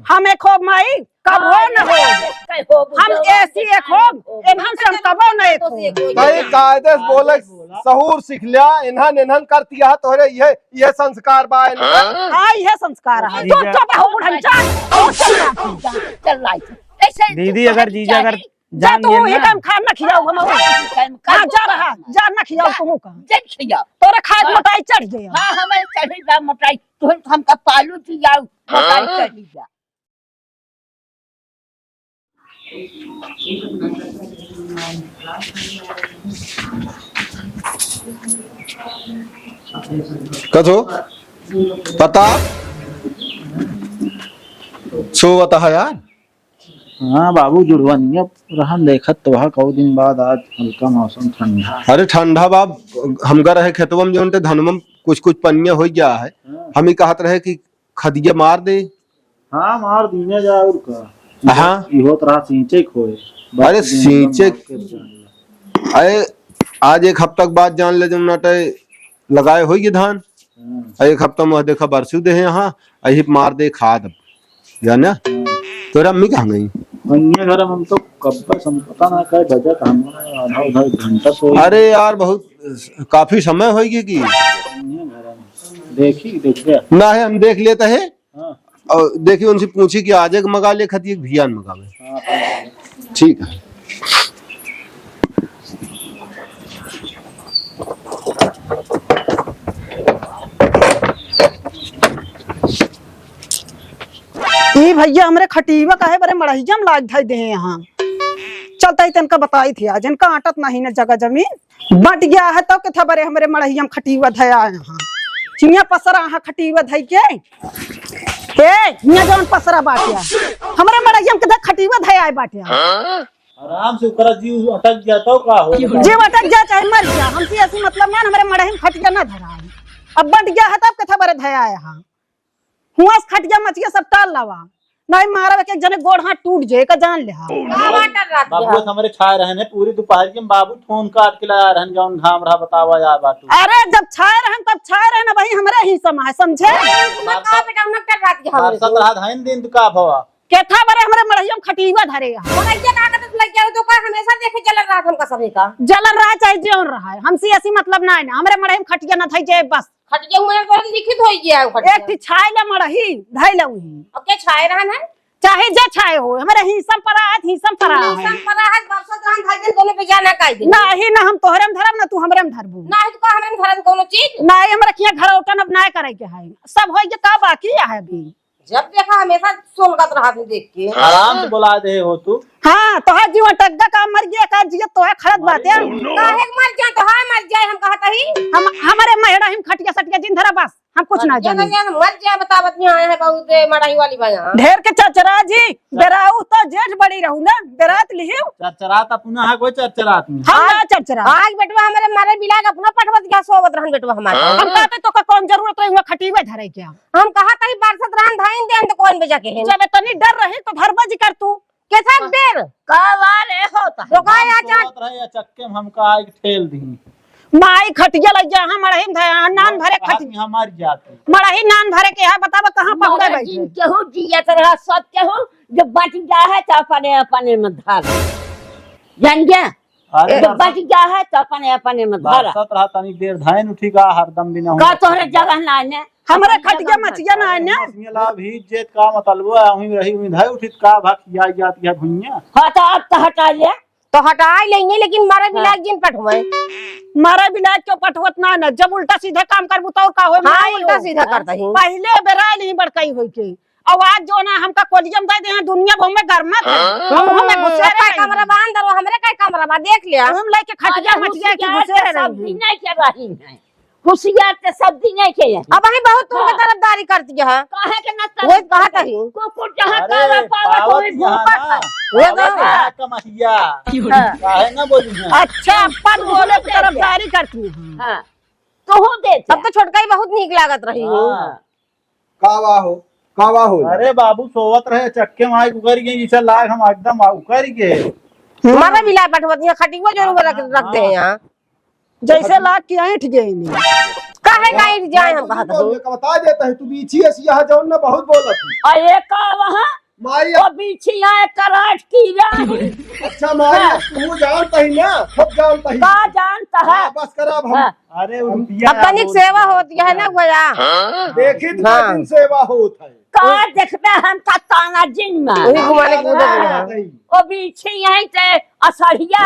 हम एक हो माई कब हो न हो हम ऐसी एक हो इन्हन से हम कबो न एक हो कई कायदे बोले सहूर सीख लिया इन्हन इन्हन कर दिया तोरे ये संस्कार बा हां ये संस्कार है तो चुप हो बुढ़न चल दीदी अगर जीजा अगर जा तू ही काम खा न खियाओ हम कहां जा रहा जा न खियाओ तू का जब खिया तोरे खाद मोटाई चढ़ गया हां हमें चढ़ी जा मोटाई तू हम का पालू थी जाओ मोटाई चढ़ी जा कथो पता सोवत है यार। हाँ बाबू जुड़वानिया रहन देखत तो वहाँ कौ दिन बाद आज हल्का मौसम ठंडा। अरे ठंडा बाब हम गा रहे खेतवम जो धनवम कुछ कुछ पन्या हो गया है हम ही कहत रहे कि खदिया मार दे। हाँ मार दीने जा और का हाँ इहो तरह सींचे खोए। अरे सींचे अरे आज एक हफ्ता बाद जान ले जम नटे लगाए हो धान एक हफ्ता में देखा बरसू दे यहाँ अही मार दे खाद जाना तोरा अम्मी कहाँ गई वहीं घर हम तो कब पता ना क्या बजट हमारा आधा उधर घंटा सो। अरे यार बहुत काफी समय होगी कि देखी देखिए ना है हम देख लेते है और देखिए उनसे पूछी कि आज एक मंगा ले खती भियान मंगावे ठीक है। ई भैया हमरे खटीवा काहे बरे मड़हिजम लाग धाई दे यहाँ चलता ही तनका बताई थी आज इनका आटत नहीं न जगह जमीन बट गया है तो कथा बरे हमरे मड़हिजम खटीवा धया यहाँ चिनिया पसरा यहाँ खटीवा धई के ए निया जवन पसरा बाटिया हमरे मड़हिजम के खटीवा धया बाटिया आराम से ओकरा जीव अटक गया तो का हो जीव अटक जा चाहे मर जा हमसे ऐसी मतलब ना हमरे मड़हिम खटिया ना धरा अब बट गया है तब कथा बरे धया यहाँ हुआ खटिया मचिया सब टाल लावा नहीं मारा के जने गोड़ हाथ टूट जाए का जान ले बाबू हमारे छाए रहने पूरी दोपहर के बाबू फोन काट के ला रहन जौन घाम रहा बतावा यार बातू। अरे जब छाए रहन तब छाए रहन वही हमरे ही समय समझे का बेटा न कर रात के हमरे सब रात हइन दिन तो का भवा केथा बरे हमरे मड़हियम खटीवा धरेगा मड़हिया का आदत लग गया तो का हमेशा देखे जलन रात हमका सभी का जलन रहा चाहे जीवन रहा है हमसे ऐसी मतलब ना है हमरे मड़हियम खटिया ना थई जाए बस खटिया में तो लिखित हो गया एक थी छाए ले मड़ही धई लउही ओके छाए रहन है चाहे जे छाए हो हमरे हिसम परा है हिसम परा है सब पता है बरसत रहन भाई दिन कोनो पे जाना काई दिन नहीं ना हम तोहरे में धरम ना तू हमरे में धरबू नहीं तो का हमरे धरन कोनो चीज नहीं हमरा किया घर उठन अब ना करे के है सब होई के का बाकी है अभी जब देखा हमेशा सोनगत रहा देख के आराम से बुला दे हो तू। हाँ तो है जीवन टग्गा का मर गया का जिया तो है खरत बात है काहे मर जाए तो हां मर जाए हम कहता ही हम हमारे मेहड़ा हम खटिया सटिया जिन धरा बस हम कुछ ना जाने मर जाए बतावत नहीं आए है बहुत मड़ाई वाली भैया ढेर के चचरा जी बेराऊ तो जेठ बड़ी रहू ना बेरात लिहियो चरचरात अपना है कोई चरचरात नहीं हम ना चचरा आज बेटवा हमारे मारे बिलाग अपना पटवत गया सोवत रहन बेटवा हमारे हम कहते तो का कौन जरूरत है हुआ खटीवे धरे क्या हम कहा कहीं बरसत रहन धाइन देन तो कौन बेजा के है जब तनी डर रही तो धरबा जी कर तू कैसा देर का वाले होता तो का या रहे चक्के में हमका आग ठेल दी माई खटिया लग जा हम मड़ही में नान भरे खटिया हमारी जाती मड़ही नान भरे के है बतावा कहां पहुंचे बैठे केहू जिया तरह सब केहू जब बच जा है तो अपने अपने में धार जान गया जब बच जा है तो अपने अपने में धार बरसत रहा तनी देर धाइन उठी का हरदम बिना का तोहरे जगह ना ने हमरे खटिया मचिया ना है ना मिला भी जेत का मतलब वही रही वही धाई उठित का भाग जाती है भुइया हटा अब तो हटा ले तो हटा लेंगे लेकिन मारे बिलाग जिन पटवे मारे बिलाज क्यों पटवत ना जब उल्टा सीधा काम करबू तो का होय हां उल्टा सीधा करता ही पहले बेरा नहीं बड़काई होई के आवाज जो ना हमका कोलियम दे दे दुनिया भर में गरमा हम में घुसे का कमरा बांध दरो हमरे का कमरा बा देख लिया हम लेके खटिया मटिया के घुसे रहे सब दिन नहीं के रही है खुशियार ते सब दिन नहीं के अब ही बहुत तुम तरफदारी करती है काहे के न वो कहा कही कुकुर जहां का पावत होई भूपत वो कमहिया काहे ना बोली अच्छा पद बोले तरफदारी करती है हां तो हो दे तब तो छोटका ही बहुत नीक लागत रही कावा हो अरे बाबू सोवत रहे चक्के में आग उकर गई इसे लाग हम एकदम उकर गए मारा मिला बटवतिया खटिया जरूर रखते हैं यहाँ जैसे लाग की ऐंठ गई नहीं काहे गाइड जाए हम कहत हूं। बता देता है तू बीछी ऐसी यहाँ जाऊन ना बहुत बोलत है अरे का वहाँ माई वो बिछिया कराट की रानी अच्छा माई तू जानता ही ना सब जानता ही का जानता है। हाँ, बस कर अब हम हाँ। अरे अब तनिक सेवा होती है ना भैया। देखी तो हाँ। दिन सेवा होत है का देखबे हम का ताना जिन में वही घुमाने कूदे हैं। वो बिछिया ते असरिया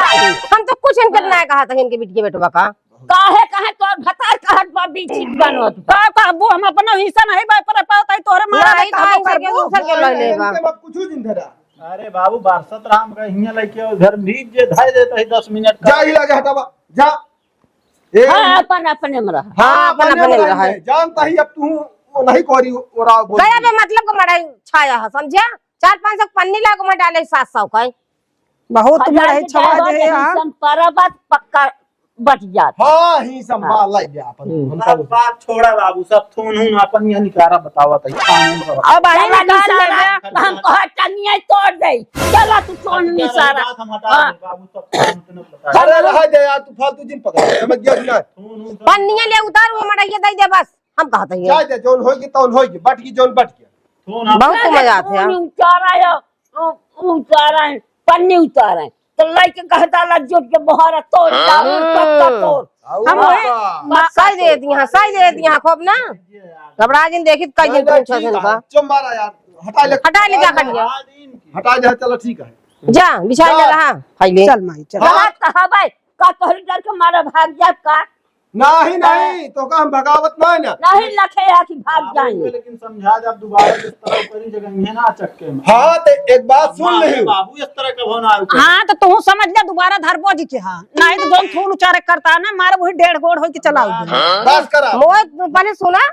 हम तो कुछ इनके ना कहा था इनके बिटिया बेटवा का। काहे काहे तो भतार कहत बा बिछी बनत का कहबो हम अपना हिस्सा नहीं बाय पर पावत है तोरे मारा नहीं नहीं तो कहबो इनके करबो दूसर के लग लेबा। कुछ दिन धरा अरे बाबू बरसत राम का हिया लेके घर भीज जे धाय देता है 10 मिनट जा का ही लगे हटावा जा ए हां अपन अपने में रहा। हाँ अपन अपने रहा है। जानता ही अब तू वो नहीं कोरी ओरा बोल गया पे मतलब को मड़ाई छाया है समझा। 4-500 पन्नी ला को मैं डाले 700 का बहुत मड़ाई छवा दे हां हम परबत पक्का बच जात। हाँ ही संभाल लाई जा अपन हमका सब बात छोड़ा बाबू सब थून हूं अपन यह निकारा बतावत है कानून का अब आई चला निकाल ले निसारा हम कहा टनिया तोड़ दे चला तू छोड़ निसारा। बात हम हटा दे बाबू सब काम तो न पता अरे रहा दे यार तू फालतू जिन पकड़ समझ गया कि ना थून हूं पन्नियां ले उतार वो मड़ाई दे दे बस हम कहत है। जा दे जोन होगी तौन होगी बट की जोन बट गया थून बहुत मजा आते हैं। उतारा पन्नी उतारा तो लड़के कहता ला जोट के बहरा तोड़ पक्का तोड़ हम सही दे दिया सही दे दिया खूब ना घबरा जिन देखित कई दिन पूछा से का चुम मारा यार हटा ले जा कर हटा जा चलो ठीक है जा बिछा ले रहा फाइले चल माई चल बात कहा का तोहरी डर के मारा भाग जाब का नहीं तो का हम भगावत ना है ना नहीं लखे है कि भाग जाएंगे। लेकिन समझा जब दोबारा इस तरह करी जगह है ना चक्के में हाँ तो एक बात सुन ले बाबू इस तरह का होना है हां तो तू समझ ले दोबारा धरबो जी के हां नहीं तो जोन थून उचारे करता है ना मार वही 1.5 गोड़ होई के चलाओ बस करा मोए पहले सुना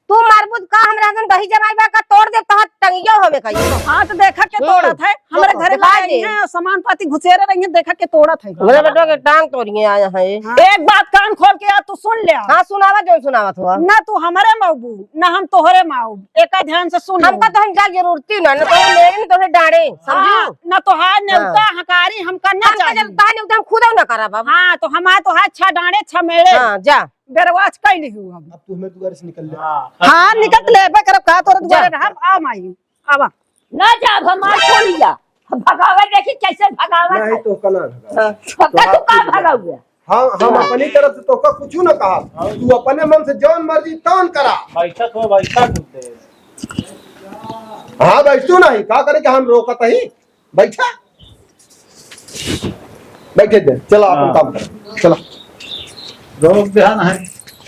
तू मारबुद का हमरा जन दही जमाई का तोड़ दे तो टंगियो होवे कही। हां तो देखा के तोड़त है हमारे घरे लाए हैं सामान पाती घुसेरे रही देखा के तोड़त है। मेरे बेटो के टांग तोड़िए आया है। एक बात कान खोल के आ तू सुन ले हां सुनावा जो सुनावत हुआ ना तू हमारे मौबू ना हम तोहरे माऊ एक ध्यान से सुन हमका तो हमका जरूरत ही ना तो लेने तो डाड़े समझू ना तो हाथ नेवता हकारी हमका ना हमका चाहिए। जब ताने उधर खुद ना करा बाबा। हां तो हमारे तो हाथ छा डांडे छ मेड़े हां जा बेरवाज कैली हूं अब अब तू हमें दुआरे से निकल जा हां निकल लेबे करब का तोरे दुआरे रहब आ माई आवा ना जाब हमार खोलिया भगावे देखी कैसे भगावे नहीं तो कला पक्का तू का भगावे हम अपनी तरफ से तो का कुछ ना कहा तू अपने मन से जौन मर्जी तौन करा बैठक हो बैठक होते हाँ बैठू नहीं का करे कि हम रोकत ही बैठा बैठे दे चलो अपन काम कर चलो रोक ध्यान है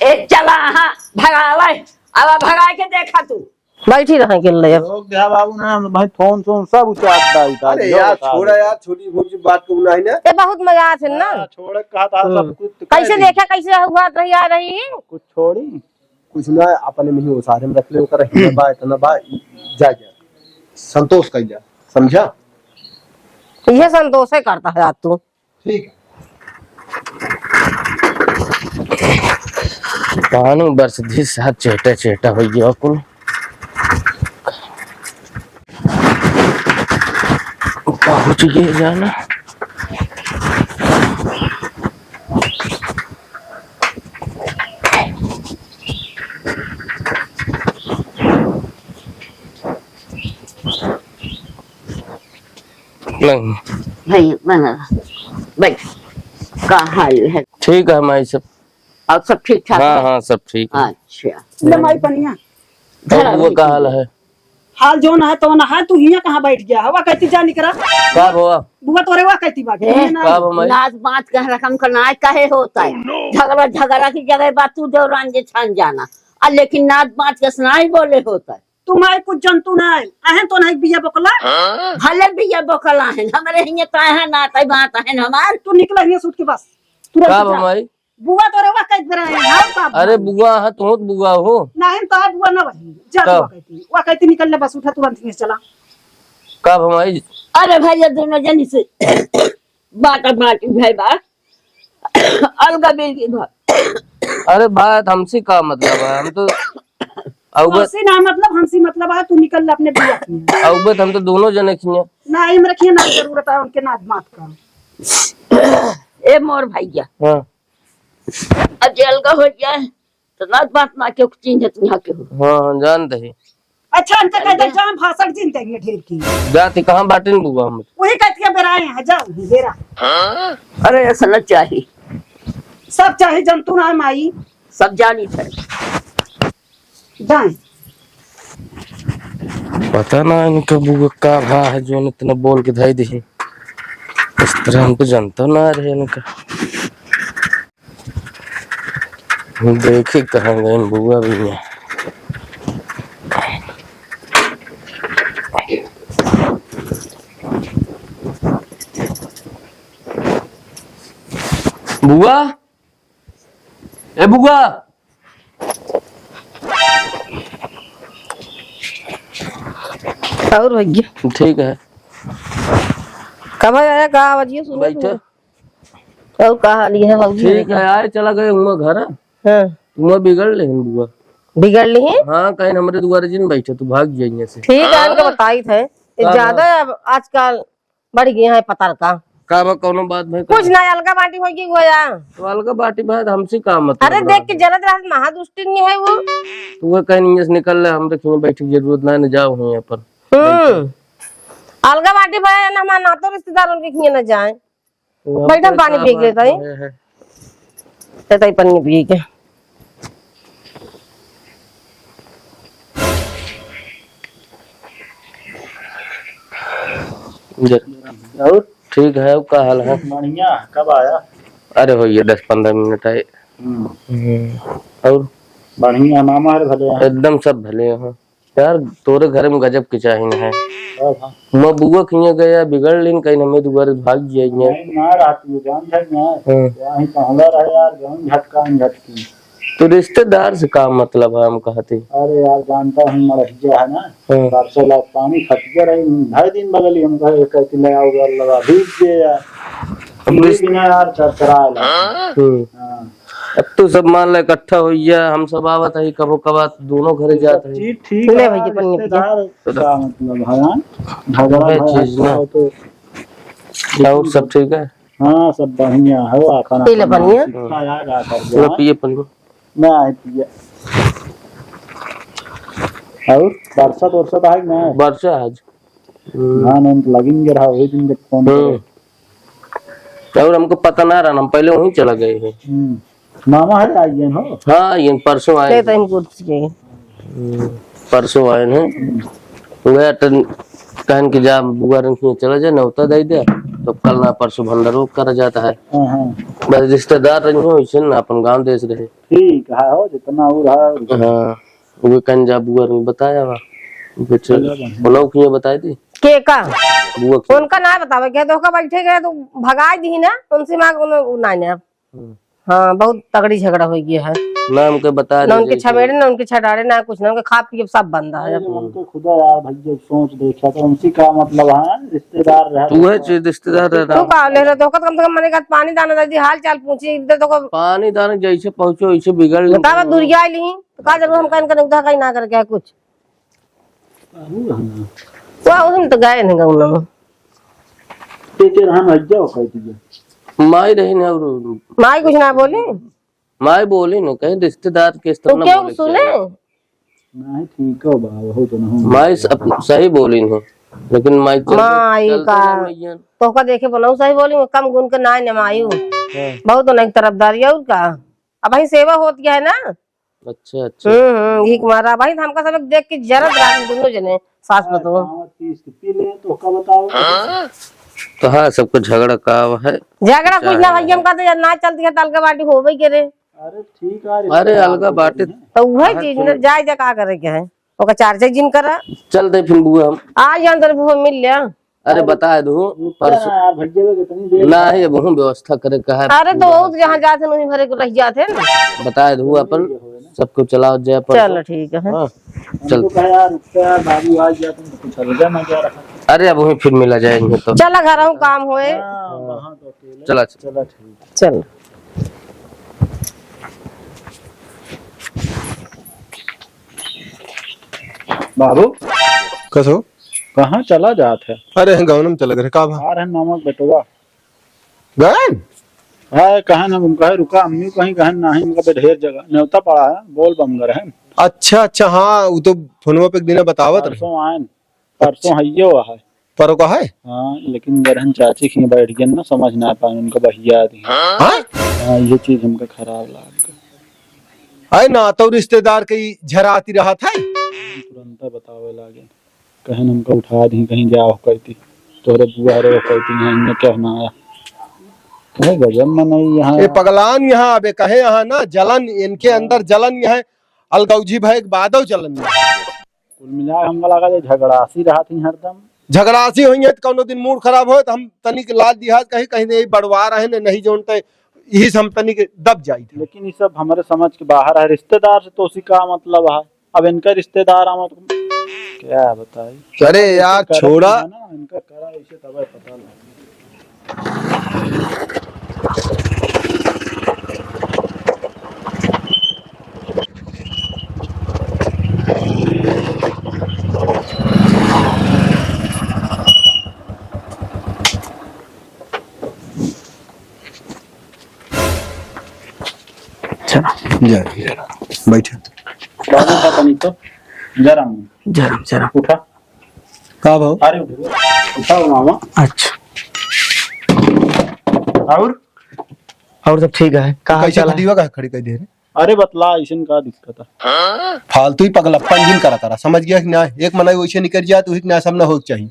ए चला हां भगावे अब भगा के देखा तू बैठी रहे के ले रोक दिया बाबू ना भाई फोन सोन सब उचारता है अरे यार छोड़ा यार छोटी मोटी बात को नहीं ना ये बहुत मजा आते ना छोड़ कहा था सब कुछ कैसे देखा कैसे हुआ रही आ रही कुछ छोड़ी कुछ ना अपने में ही वो सारे में रख ले कर रही बा इतना बा जा जा संतोष कर जा समझा ये संतोष है करता है आज तू ठीक है कानू बरस दी साथ चेटा चेटा हो गया अपन पहुंच गए जाना नहीं भाई बना बैठ का हाल है ठीक है माई सब और सब ठीक ठाक हाँ है? हाँ सब ठीक है अच्छा ले माई पनिया जरा और वो का हाल है हाल जो ना है तो ना है तू हिया कहां बैठ गया हवा कहती जा निकरा का हुआ बुआ तोरे वा कहती बाकी ए, ना का भाई नाच बात कह रकम का नाच काहे होता है झगड़ा झगड़ा की जगह बात तू दौरान जे छान जाना और लेकिन नाच बात के सुनाई बोले होता है तू माई कुछ जंतु ना है अहन तो नहीं बिया बकला भले भी ये बकला है हमारे हिये तो है ना तई बात है हमार तू निकला हिया सूट के बस तुरंत का जा। भाई बुआ तोरे वा कहत रहे हां का अरे बुआ है तुम तो बुआ हो नहीं तो है बुआ ना वही जा कब? वा कहती निकल ले बस उठा तुरंत हिया चला का भाई अरे भाई ये दोनों जनी से बात भाई बात अलगा बेल की बात अरे बात हमसे का मतलब है हम तो अवगत हमसे ना मतलब हमसे मतलब है तू निकल ले अपने बुआ की अवगत हम तो दोनों जने खिए नहीं में रखिए ना जरूरत है उनके नाच मात का ए मोर भैया हाँ अब जे अलगा हो जाए तो ना बात ना के चिन्ह यहाँ के हो। हाँ जान दे अच्छा अंत कह दे जाम भाषण चिंते ये ढेर की जाती कहाँ बाटे न बुआ हम वही कहती है बेरा है जाओ बेरा अरे ऐसा न चाहिए, सब चाहे जंतु ना माई सब जानी थे। जाए पता ना इनका बुआ का भा है जो इतना बोल के धाई दे इस तरह हम तो जानता ना रहे इनका। देखे कहाँ गए इन बुआ भी है। बुआ ए बुआ और भैया ठीक है कब आया कहा बजिए सुनो बैठो और कहा हाली है बाबूजी? ठीक है आए चला गए हुआ घर हाँ हुआ बिगड़ ले बुआ। बिगड़ ली है। हाँ कहीं हमारे दुआरे जिन बैठे तू भाग जाइए से। ठीक है इनका बताई थे ज्यादा आजकल बढ़ गया है पतर का बा कोनो बात भाई कुछ ना अलगा बाटी होगी गोया। तो अलगा बाटी भाई हमसे काम मतलब अरे देख के जरा रात महादुष्टि नहीं है वो। तू वो कहीं नहीं निकल रहा हम रखेंगे बैठे की जरूरत ना न जाओ यहाँ पर। अलगा बाटी भाई ना हमारा नातो रिश्तेदार उनके खिए न जाए बैठा पानी पी लेता है तई पानी पी के और ठीक है का हाल है बढ़िया। कब आया? अरे हो ये 10-15 मिनट आए। और बढ़िया मामा है भले हैं। एकदम सब भले हैं यार तोरे घर में गजब की चाहिए है। हाँ। मैं बुआ खिया गया बिगड़ लेन कहीं हमें दोबारा भाग जाइए। नहीं ना रहती है जान झट ना यहीं पहला रहे यार जान झटका झटकी। तो रिश्तेदार से काम मतलब है हम कहते। अरे यार जानता हूँ मरहिजा है ना परसों लाख पानी खट गया रही ढाई दिन बगली हम कहे कहती ले आओ यार लगा भीग गए यार बिना यार चरचरा अब तो सब मान लो इकट्ठा हो गया हम सब आवत है कबो कबा दोनों घरे जाते हैं। ठीक है भाई का मतलब भगवान चीज ना तो और सब ठीक है। हाँ सब बढ़िया है खाना पी ले बढ़िया लो पिए पानी मैं आए पिए और बरसात वर्षा है ना वर्षा आज धान उन लगेंगे रहा वही दिन जब फोन और हमको पता ना रहा हम पहले वहीं चला गए हैं। मामा है आइए हो। हाँ ये परसों आए परसों आए हैं गया कहन की जा बुआ रंग चला जाए नौता दे दिया तो कल ना परसों भंडारो करा जाता है। बस रिश्तेदार रंग हो इसे ना अपन गांव देश रहे ठीक है हो जितना हो रहा। हाँ वो कहन जा बुआ रंग बताया वा कुछ बोलो कि ये बताई थी के का बुआ उनका ना बतावे क्या तो बैठे गए तो भगा दी ना उनसे मांग ना। हाँ बहुत तगड़ी झगड़ा हो गया है ना हमको बता ना उनके छमेड़े ना उनके छटाड़े ना कुछ ना उनके खा पी सब बंद है। उनको खुदा यार भैया सोच देखा तो उनसी का मतलब है रिश्तेदार रह तू है रिश्तेदार रह तू का ले रहा तो कम से कम मैंने कहा पानी दाना दी हाल चाल पूछी इधर तो पानी दाने जैसे पहुंचो वैसे बिगड़ बता दूरिया ली तो का जरूर हम कहीं उधर कहीं ना करके कुछ वो तो गए नहीं गाँव में टेके हम हज जाओ कहती है माई रही ना और माई कुछ ना बोली माई बोली ना कहीं रिश्तेदार के तो क्या सुने नहीं ठीक हो बाबा हो तो ना माई सही बोली नहीं लेकिन माई माई का तो का देखे बनाऊ सही बोली कम गुण के ना मायू बहुत नहीं तरफदारी और का अब भाई सेवा होती है ना। अच्छा अच्छा घी मारा भाई हमका सब देख के जरा दोनों जने सास बतो पी ले तो का बताओ तो हाँ सबको झगड़ा का है झगड़ा कुछ ना भाई हम कहते ना चलती है तलका बाटी हो गई करे। अरे ठीक है अरे अलगा बाटे तो वही चीज ना जाए जा का करे के है ओका चार जिन करा चलते फिर बुआ हम आज अंदर वो मिल लिया। अरे बता दो परसों भैया कितनी देर ना है बहु व्यवस्था करे का है। अरे तो वो जहाँ जाते नहीं भरे को रह जाते ना बता दो अपन सबको चलाओ जय पर चलो ठीक है हाँ चल तो कहा यार रुपया बाबू आ गया तुम तो चल जा ना जा रहा। अरे अब वहीं फिर मिला जाएंगे तो चला घर आऊँ काम होए वहां तो अकेले चला चला ठीक चल बाबू कसो कहाँ चला जात है? अरे गाँव में चले गए का आ रहे नमक बेटवा गए है कहा ना उनका है रुका अम्मी कहीं कहा नहीं उनका पे ढेर जगह न्योता पड़ा है बोल बमगर है अच्छा अच्छा, हाँ वो तो फोनवा पे एक दिन बतावत रहे। परसों आए परसों हइयो है परो का है। हाँ लेकिन गरहन चाची की बैठ गए ना समझ ना पाए उनका बहिया दी हाँ हाँ ये चीज हमको खराब लग गई है ना, तो रिश्तेदार की झराती रहा था। तुरंत बतावे लागे कहन हमको उठा दी कहीं जाओ कहती तोरे बुआ रे कहती यहाँ क्या ना आया कहे गजब में नहीं यहाँ ये पगलान यहाँ अबे कहे यहाँ ना जलन इनके अंदर जलन यहाँ अलगौजी भाई बादव जलन कुल मिला हमको लगा जो झगड़ासी रहा थी हरदम झगड़ासी हुई है तो कौनो दिन मूड खराब हो तो हम तनिक लाद दिया कहीं कहीं नहीं बढ़वा रहे ने नहीं जोनते यही से हम तनिक दब जाई थे। लेकिन ये सब हमारे समझ के बाहर है रिश्तेदार से तो उसी का मतलब है अब इनका रिश्तेदार हम क्या बताई अरे यार छोड़ा ना इनका करा इसे तब पता लगा बैठे बाबू का तनी तो जरम जरम जरम उठा का भाव। अरे उठा मामा अच्छा और सब ठीक है। कहा कैसे खड़ीवा का खड़ी कर दे रहे। अरे बतला ऐसन का दिक्कत है फालतू ही पगलप्पन जिन करा करा समझ गया कि ना एक मना वैसे निकल जाए तो ना सब ना हो चाहिए।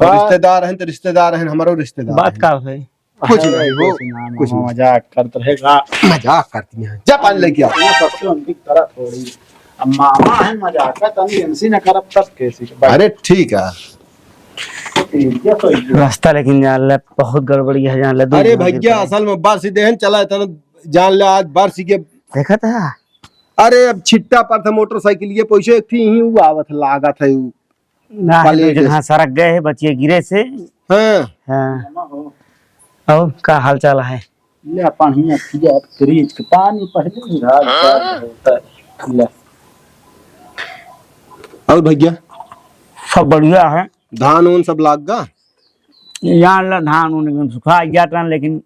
और रिश्तेदार हैं तो रिश्तेदार हैं हमारो रिश्तेदार बात का है कुछ नहीं वो कुछ मजाक करते रहेगा मजाक करती हैं। जा पानी लेके आओ। सबसे उनकी तरह थोड़ी अब मामा है मजाक का तनी इनसी न करब तब कैसे अरे ठीक है। ये तो रास्ता लेकिन जान ले बहुत गड़बड़ी है जान ले। अरे भैया असल में बार सीधे हैं चला था जान ले आज बार सी के देखा था। अरे अब छिट्टा पर था मोटरसाइकिल ये पैसे थी ही वो आवत लागत है ना जहाँ सड़क गए है बच्चे गिरे से। हाँ हाँ और का हाल चाल है। ले पानी पिया फ्रिज के पानी पहले राज होता है ले और भैया सब बढ़िया है। धान उन सब लाग गा यहाँ ला धान उन सुखा गया था लेकिन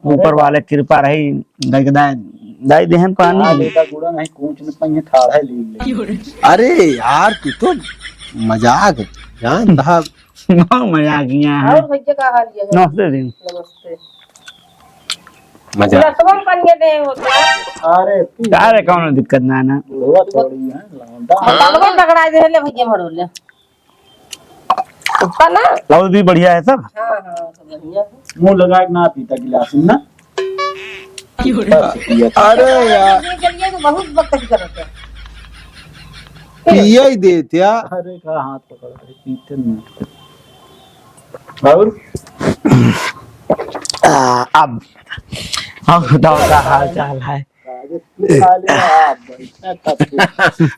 ऊपर वाले कृपा रही दाई देहन पानी बेटा गुड़ा नहीं कूच में पहिए ठाड़ा है ले अरे यार तू तो मजाक जान था मजा किया है। और भैया का हाल है। नमस्ते दिन नमस्ते मजाक रसवन पानी दे होता अरे अरे कौन दिक्कत ना ना बुढ़वा थोड़ी है लौंडा तलवा पकड़ा दे ले भैया मरो ले ऊपर ना। लाउड भी बढ़िया है सब। हां हां सब बढ़िया है। मुंह लगा के ना पीता गिलास में ना अरे यार ये चलिए तो बहुत वक्त की जरूरत है। पिया ही देते यार। अरे का हाथ पकड़ के पीते नहीं और अब बताओ का हाल चाल है।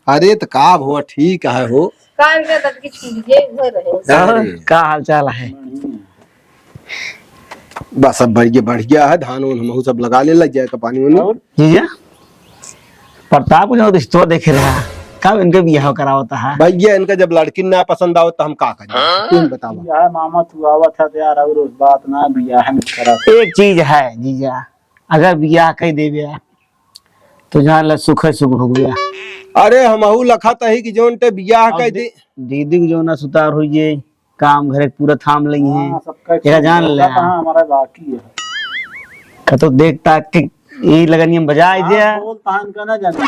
अरे तो का हुआ ठीक है हो कान के दर्द की छूट गए हुए रहे। अरे का हाल चाल है। बस अब बढ़ गया है धान उन हम सब लगा ले लग जाएगा पानी में। जीजा प्रताप जो रिश्तो देख रहा कब इनके बियाह करा होता है। भैया इनका जब लड़की ना पसंद आओ तो हम का करें तुम बताओ। यार मामा तू आवत था यार और उस बात ना बियाह में करा एक चीज है जीजा अगर बियाह कह देवे तो जान ला सुख हो गया। अरे हमहू लखा तही कि जोन ते बियाह कह दे दीदी को जो ना सुतार हुई है काम घरे पूरा थाम लगी है। सबका ये जान ले हमारा बाकी है का तो देखता कि यही लगनियम बजा दिया। बोलता है इनका ना जाने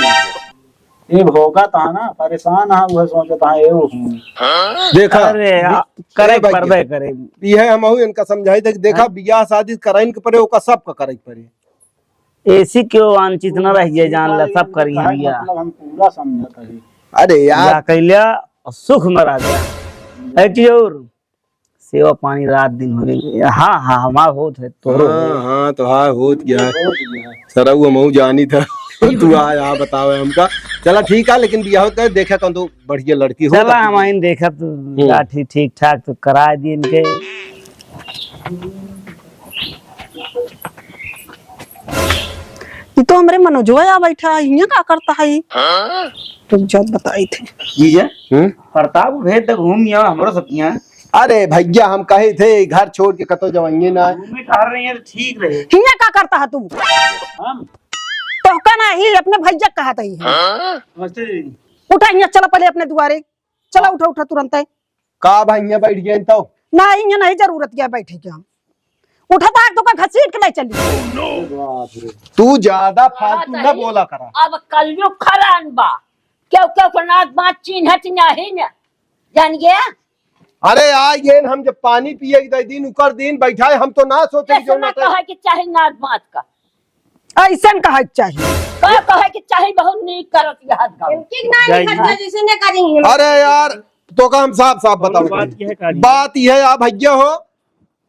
ये होगा ता ना परेशान है वो सोचता है ये देखा अरे करे परबे करे ये हमहू इनका समझाई दे देखा बियाह शादी कराइन के परे ओका सब का करे परे ऐसी क्यों वांछित न रह जाए जान ला सब करी है बियाह। मतलब हम पूरा समझता है अरे यार बियाह कैलिया और सुख में रह गया। एक चीज और सेवा पानी रात दिन हो गई। हाँ हाँ हमारा होत है तोरो हाँ तो हाँ होत गया है सर वो हमहू जानी था तू आ यहाँ बतावे हमका चला ठीक है लेकिन बियाह होता है देखा कौन तो बढ़िया लड़की हो चला हम आइन देखा तो ठीक ठाक तो करा दिए इनके। ये तो हमारे मनोजवा बैठा है यहाँ क्या करता है तो जब बताई थे जीजा प्रताप भेद तक घूम गया हमरो सब यहाँ अरे भैया हम कहे थे घर छोड़ के कतो जवाइए ना। घूमे टहल रही है तो ठीक रहे। हिया का करता है तू? हम तो कहना ही अपने भैया कहा था ही है। नमस्ते दीदी। उठा हिया, चला पहले अपने दुआरे चला, उठा उठा तुरंत है। का भैया बैठ गए तो ना हिया नहीं जरूरत क्या बैठे क्या, उठा बाग तो का घसीट के ले चली। बाप रे। तू ज्यादा फालतू न बोला करा। अब कलयुग खरान बा, क्यों क्यों को नाच बात चिन्हत नहीं न, जान गया? अरे आ ये हम जब पानी पिए दिन उकर दिन बैठा है, हम तो ना सोचे कि जो ना कहा कि चाहे नाच बात का, ऐसा कहा चाहिए, कहे कि चाहे बहुत नीक करत याद गाओ। इनकी ना निकल जैसे ने करेंगे। अरे यार तो का हम साफ साफ बताओ बात यह है। आप भैया हो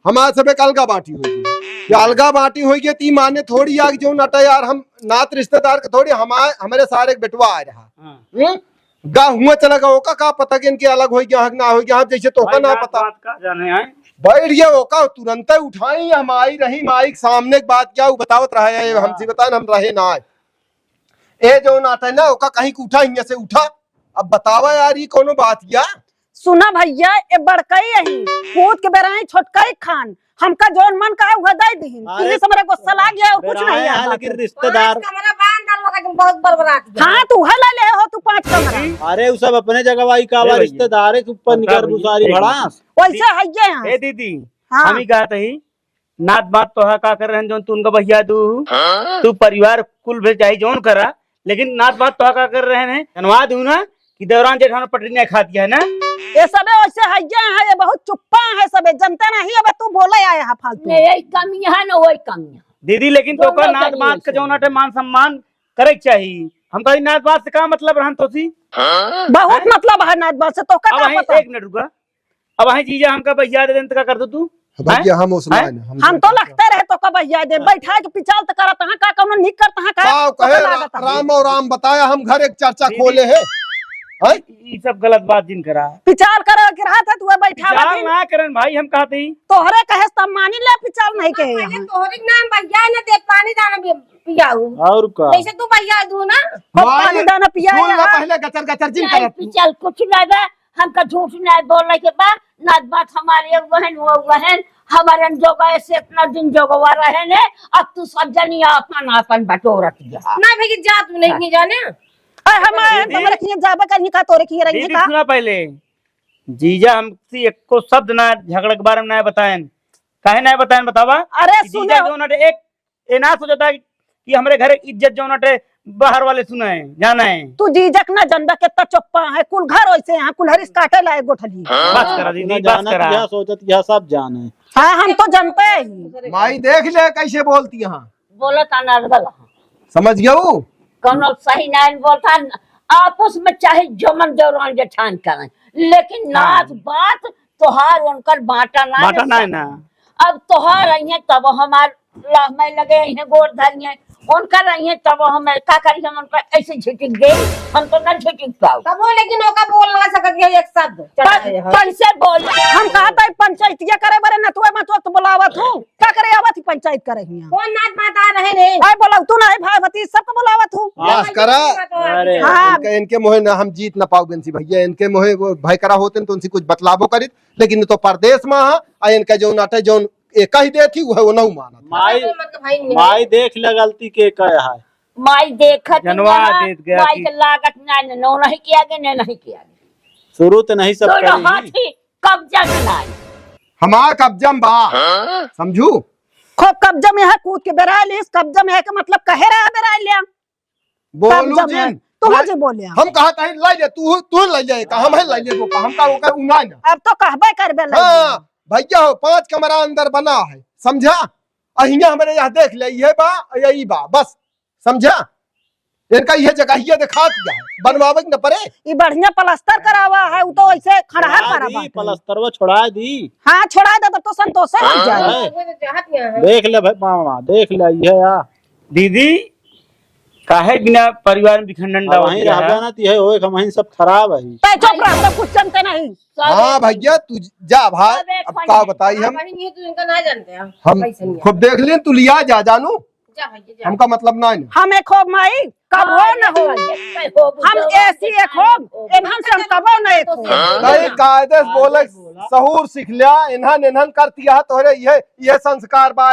हमारे सब एक अलगा बाटी होगी, ये अलगा बाटी होगी ती माने थोड़ी आग जो नटा यार हम नात रिश्तेदार के थोड़ी हमारे सारे बेटवा आ रहा गा हुआ चला गया ओका का पता कि इनके अलग हो गया ना हो गया जैसे तो का ना पता जाने आए बैठ गया ओका तुरंत उठाई हम आई रही माइक सामने की बात क्या बतावत रहा है हमसे बता हम रहे ना आए ए जो नाटा ना ओका कहीं उठा यहाँ से उठा। अब बतावा यार ये कोनो बात या सुना भैया ए बड़कई यही कूद के बेराई छोटकई खान हमका जोन मन का हुआ दे दी पुलिस हमारे गुस्सा ला गया कुछ नहीं है लेकिन रिश्तेदार कमरा बांध डालवा के बहुत बरबरात गया। हाँ तू है ले हो तू 5 कमरा। अरे वो सब अपने जगह भाई का रिश्तेदार है ऊपर निकर गुसारी भड़ास वैसे है ये यहाँ। ए दीदी हाँ। हम ही कहते ही नात बात तो है का कर रहे हैं जो तू उनका भैया तू परिवार कुल भेज जाही जोन करा, लेकिन नात बात तो का कर रहे हैं धन्यवाद हूँ ना कि दौरान जेठान पटरी ने खा दिया है ना। ये सब वैसे है ये बहुत चुप्पा है सब जनता नहीं। अब तू बोले आया है फालतू। यही कमी है ना वही कमी। दीदी लेकिन तो का नात बात का जो नाटे मान सम्मान करे चाहिए। हम कहीं नात बात से क्या मतलब रहन तो सी बहुत मतलब है नात बात से तो का पता। एक मिनट रुका, अब वही जीजा हमका भैया दे दें का कर दो तू भैया हम हम तो लगते रहे तो का भैया दे बैठा के पिचाल तो करत हां का कौन नहीं करत हां का कहे राम और राम बताया हम घर एक चर्चा खोले है ये सब गलत बात जिन करा पिचाल कर के रहा था तू बैठा पिचाल ना करन भाई हम कहते ही तोहरे कहे तब मानी ले पिचाल नहीं कहे पहले तोहरे नाम भैया ने दे पानी दाना पियाऊ और का जैसे तू भैया दू ना पानी दाना पिया पहले गचर गचर जिन कर चल कुछ नहीं बा, हमका झूठ नहीं बोलने के बाद नाच बात हमारे बहन वो बहन हमारे जोगा से इतना दिन जोगवा रहे ने। अब तू सब जनी अपन अपन बटोरत गया ना भैया जा तू नहीं जाने हमारे किए जाबे का निका तोरे किए रही दीदी का सुना पहले जीजा हमसे एक को शब्द ना झगड़े के बारे में ना बताएं, काहे ना बताएं बतावा। अरे कि सुनो जीजा जो नटे एक ए ना सोचता कि हमारे घर इज्जत जो नटे बाहर वाले सुना है जाना है। तू जीजक ना जनबा कितना चुप्पा है कुल घर वैसे यहाँ कुल हरिस काटे लाए गोठली। बस करा दीदी बस करा। क्या सोचत यह सब जाने। हाँ हम तो जानते हैं। माई देख ले कैसे बोलती यहाँ बोलत अनर्गल समझ गया वो कोनो सही नहीं बोलता। आपस में चाहे जमन दौरान जेठान करें लेकिन नाच बात तोहार उनकर बाटा नहीं ना। अब तोहार आई है तब हमार लाह में लगे हैं गोर धरिए उनका रही है तब हमें क्या करिए हम उनका ऐसे झिटिक गए हम तो न झिटिक पाओ तब वो लेकिन ओका बोल ना सकत है एक शब्द कैसे बोल हम कहता है पंचायतिया करे बरे नतुए मतुआ तो बुलावत हूँ क्या करे आवत ही पंचायत करे हियां कौन नाच बात आ रहे ने आए बोला तू ना भाई भतीज सबको बुलावत हूँ। बस करा अरे हाँ इनके मोहे ना हम जीत ना पाओ बेंसी भैया इनके मोहे वो भाई करा होते तो उनसे कुछ बतलावो करित लेकिन तो परदेश में आ इनका जो नाटे जो एक ही दे थी वो नहीं माना माई देख ले गलती के कह है माई देखत जनवा देत गया माई कि- के लागत नहीं किया गया नहीं किया गया शुरू तो नहीं सब तो करी हाथी कब्जा नहीं हमार कब्जम बा समझू खूब कब्जा में है कूद के बेरा लिस कब्जा में है का मतलब कहे रहा बेरा लिया बोलू कब्जा में जिन तू मुझे बोले हम कहा था लाई ले तू लाई ले का हम है लाई ले को हम का वो का उंगा ना अब तो कहबे करबे हां भैया हो 5 कमरा अंदर बना है समझा अहिया हमारे यहाँ देख ले ये बा यही बा बस समझा इनका ये जगह ये दिखा दिया है बनवावे न पड़े ये बढ़िया प्लास्टर करावा है वो तो ऐसे खड़हर छोड़ा करा दी प्लस्तरवा छोड़ा दी हाँ छोड़ा दे तो संतोष हो जाए। देख ले भाई मामा देख ले ये या दीदी काहे बिना परिवार में विखंडन डाल वहीं रहबा ना ती है ओए हम वहीं सब खराब है तै चुप रह तो कुछ जानते नहीं। हाँ भैया तू जा भाई अब का बताई हम तू इनका ना जानते हैं हम खुद देख लें तू लिया जा जानू जा भैया जा हमका मतलब ना है हम एक हो माई कब हो न हो हम ऐसी एक हो इन हम कब हो न एक हो नहीं कायदे से बोले सहूर सीख लिया इन्हन इन्हन करती है तोरे ये संस्कार बा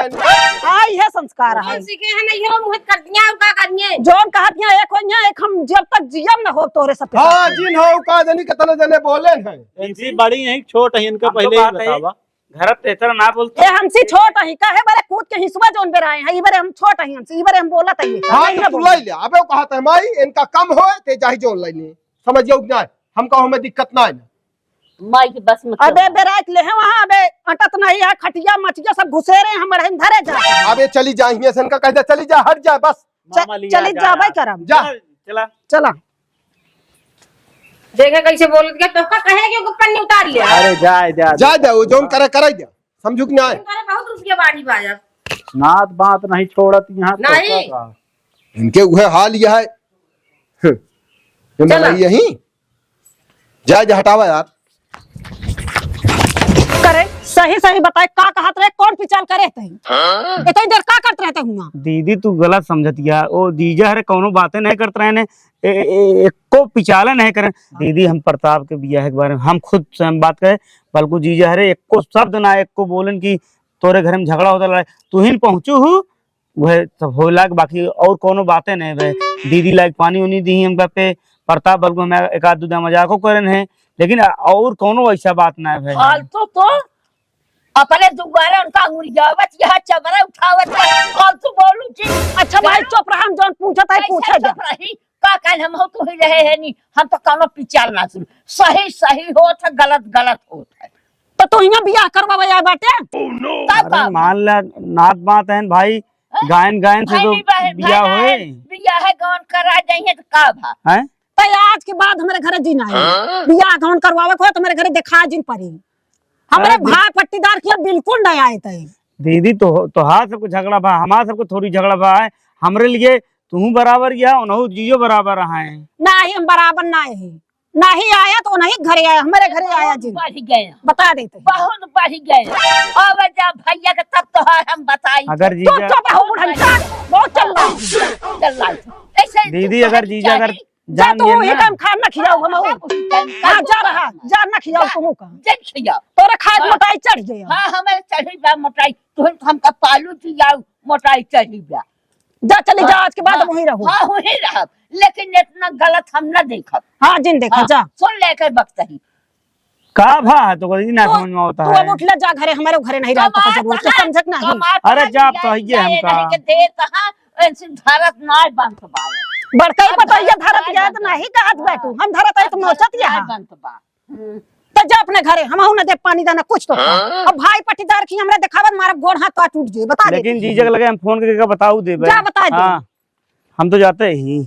हाँ यह संस्कार है कौन सीखे हैं नहीं हो मुँह कर दिया और क्या करिए जोन कहतिया एक होइया एक हम जब तक जियम न हो तोरे सब हाँ जिन हो का जनी कितने जने बोले हैं इनसी बड़ी नहीं छोट है इनका पहले ही बतावा घर तेतर ना बोलते ए हमसी छोट ही काहे बरे कूद के हिसवा जोन बेराए हैं ई बरे हम छोट ही हमसी ई बरे हम बोलत ही हाँ तो तू ले ले अबे कहत है माई इनका कम होए ते जाहि जोन लेनी समझियो ना हमका हमें दिक्कत ना है माई के बस में अबे बेरात ले हैं वहां अबे अटत नहीं है खटिया मचिया सब घुसेरे हमर हम धरे जा अबे चली जाइए सन का कहते चली जा हट जा बस चली जाबे करम जा चला चला देखे कैसे बोल दिया तो का कहे कि ऊपर नहीं उतार लिया अरे जाए जा जा दे वो जोन करे कराई दे समझू कि ना है तुम्हारे बहुत रुपया बाड़ी बाजा नात बात नहीं छोड़त यहाँ तो नहीं। क्या कहा? इनके वह हाल यह है ये चला। मैं यही जा जा हटावा यार करे सही सही बताए का कहत रहे कौन पिचाल करे तई इतनी देर का करत रहते हुआ दीदी तू गलत समझत गया ओ जीजा हरे कोनो बातें नहीं करत रहे ने एको पिचाले नहीं करे दीदी हम प्रताप के बियाह के बारे में हम खुद से हम बात करे बल्कि जीजा हरे एको शब्द ना एको बोलन की तोरे घर में झगड़ा होता लड़ाई तू ही पहुंचू हूँ वह सब हो लाग बाकी और कोनो बातें नहीं भाई दीदी लाइक पानी उनी दी हम पे प्रताप बल्कि हम एक आध दूधा मजाको करन है लेकिन और कोनो ऐसा बात ना है भाई फालतू तो अपने दुआरे उनका उड़ावत यह चबरा उठावत फालतू बोलू जी अच्छा भाई चुप रह हम जोन पूछत है पूछे जा रही का काल हम हो तो ही रहे है नहीं हम तो कोनो पिचाल ना सुन सही सही होत है गलत गलत होत है तो तू यहाँ बियाह करवा या बाटे अरे मान ला नात बात है भाई गायन गायन से तो बियाह होए बियाह है गौन करा जाइए तो का भा हैं तो आज के बाद हमारे घरे जीना है बियाह कौन करवावे को तो मेरे घरे दिखा जिन परी हमारे भाई पट्टीदार की बिल्कुल नहीं आए थे दीदी तो हाथ सबको झगड़ा बा हमारा सबको थोड़ी झगड़ा बा है हमरे लिए तू बराबर गया उन्हों जीजो बराबर रहा है ना ही हम बराबर ना ही नहीं आया तो नहीं घरे आया हमारे घरे आया जी बढ़ गए बता देते बहुत बढ़ गए अब जब भैया के तब तो हम बताई अगर तो जीजा चुप हो बुढ़ा बहुत चल रहा है चल रहा ऐसे दीदी अगर जीजा अगर जा जान तू गए ही ना काम खा न खियाओ हम हां जा रहा जा न खियाओ तू का जब छिया तोरा खाए मोटाई चढ़ गया हाँ हमें चढ़ी बा मोटाई तुम हमका पालू थी जाओ मोटाई चढ़ी बा जा चली जा आज के बाद वहीं रहो हाँ वहीं रह लेकिन इतना गलत हम न देखब हाँ जिन देखा जा सुन लेकर वक्त ही का भा तो कभी ना समझ में आता तू है अब उठ ले जा घरे हमारे घरे नहीं रहा तो जरूरत है समझत नहीं अरे जा आप तो हिये हमका। दे कहाँ ऐसे भारत नाय बंद बा बड़का ही पता है धरत याद नहीं कहत बैठू हम धरत है तो नोचत यहाँ बंद बा तो जा अपने घरे हम न दे पानी दाना कुछ तो खा। अब भाई पट्टीदार की हमरा दिखावत मारा गोड़ हाथ तो टूट जे बता दे लेकिन जीजा के लगे हम फोन करके बताऊ दे जा बता दे। हाँ हम तो जाते ही